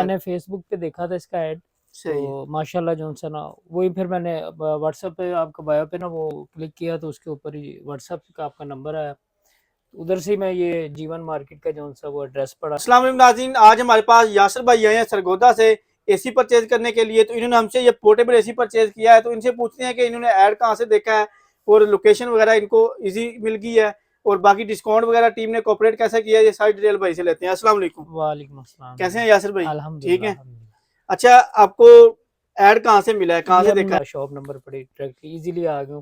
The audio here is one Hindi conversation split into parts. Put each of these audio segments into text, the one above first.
मैंने फेसबुक पे देखा था इसका ऐड, तो माशाल्लाह जो सा ना वही फिर मैंने व्हाट्सएप पे आपका बायो पे ना वो क्लिक किया तो उसके ऊपर ही व्हाट्सएप का आपका नंबर आया, उधर से मैं ये जीवन मार्केट का जो सा वो एड्रेस पड़ा। अस्सलाम वालेकुम नाज़रीन, आज हमारे पास यासर भाई आए हैं सरगोदा से एसी परचेज करने के लिए। तो इन्होंने हमसे ये पोर्टेबल एसी परचेज किया है, तो इनसे पूछते हैं कि इन्होंने ऐड कहाँ से देखा है और लोकेशन वगैरह इनको इजी मिल गई है और बाकी डिस्काउंट वगैरह टीम ने कोऑपरेट कैसे किया है, ये सारी डिटेल भाई से लेते हैं। अस्सलाम वालेकुम। वालेकुम अस्सलाम। कैसे हैं यासर भाई? ठीक अल्हम्दुलिल्लाह है। अल्हम्दुलिल्लाह। अच्छा, आपको ऐड कहाँ से मिला है, कहाँ से देखा है? शॉप नंबर पड़े डायरेक्टली इजीली आ गया,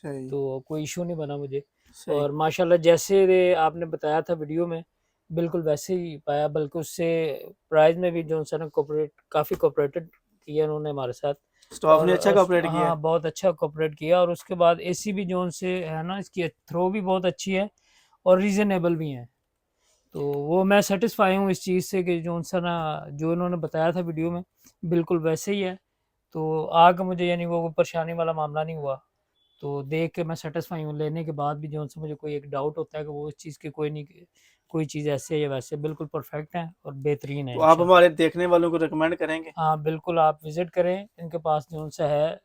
सही तो कोई इशू नहीं बना मुझे। सही। और माशाल्लाह जैसे आपने बताया था वीडियो में बिल्कुल वैसे ही पाया, बल्कि उससे प्राइस में भी जो है काफ़ी कोऑपरेटेड किया उन्होंने हमारे साथ। स्टाफ और ने अच्छा कोऑपरेट किया है। हाँ बहुत अच्छा कोऑपरेट किया। और उसके बाद एसी भी जो से है ना, इसकी थ्रो भी बहुत अच्छी है और रीज़नेबल भी है, तो वो मैं सेटिस्फाई हूँ इस चीज़ से कि जो सा ना जो इन्होंने बताया था वीडियो में बिल्कुल वैसे ही है। तो आगे मुझे यानी वो परेशानी वाला मामला नहीं हुआ, तो देख के मैं सेटिस्फाई हूँ। लेने के बाद भी जो उनसे मुझे कोई एक डाउट होता है कि वो इस चीज़ की कोई नहीं, कोई चीज़ ऐसे या वैसे बिल्कुल परफेक्ट है और बेहतरीन है तो आप इंशाल्लाह। हमारे देखने वालों को रिकमेंड करेंगे? हाँ बिल्कुल, आप विज़िट करें इनके पास जो उनसे है।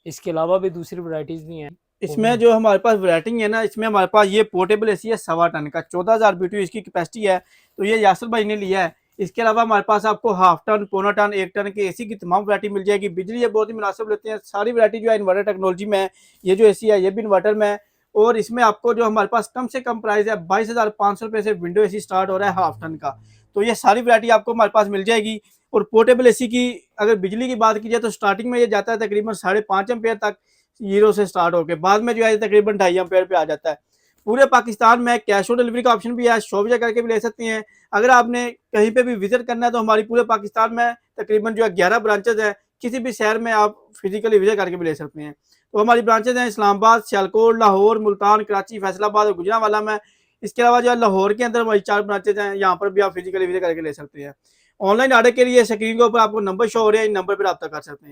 इसके अलावा भी दूसरी वैराइटीज़ भी हैं, वो भी इसमें जो हमारे पास वैरायटी है ना, इसमें हमारे पास ये पोर्टेबल एसी है 1.25 टन का, 14,000 BTU इसकी कैपेसिटी है। तो ये यासर भाई ने लिया है। इसके अलावा हमारे पास आपको हाफ टन, पौना टन, 1 टन के एसी की तमाम वैरायटी मिल जाएगी। बिजली ये बहुत ही मुनासिब लेते हैं। सारी वैरायटी जो है इन्वर्टर टेक्नोलॉजी में है। ये जो एसी है ये भी इन्वर्टर में है। और इसमें आपको जो हमारे पास कम से कम प्राइस है 22,500 रुपये से विंडो एसी स्टार्ट हो रहा है हाफ टन का। तो ये सारी वैरायटी आपको हमारे पास मिल जाएगी। और पोर्टेबल एसी की अगर बिजली की बात की जाए तो स्टार्टिंग में ये जाता है तकरीबन 5.5 एम्पेयर तक, 0 से स्टार्ट होकर बाद में जो है तकरीबन 2.5 एम्पेयर पे आ जाता है। पूरे पाकिस्तान में कैश ऑन डिलीवरी का ऑप्शन भी है, शॉप जा करके भी ले सकती हैं। अगर आपने कहीं पे भी विजिट करना है तो हमारी पूरे पाकिस्तान में तकरीबन जो है 11 ब्रांचेज है। किसी भी शहर में आप फिजिकली विजिट करके भी ले सकते हैं। तो हमारी ब्रांचेज हैं इस्लामाबाद, सियालकोट, लाहौर, मुल्तान, कराची, फैसलाबाद और गुजरांवाला में। इसके अलावा जो है लाहौर के अंदर हमारी 4 ब्रांचेज हैं, यहाँ पर भी आप फिजिकली विजिट करके ले सकते हैं। ऑनलाइन ऑर्डर के लिए स्क्रीन के ऊपर आपको नंबर शो हो रहे हैं, इन नंबर पर रब्ता कर सकते हैं।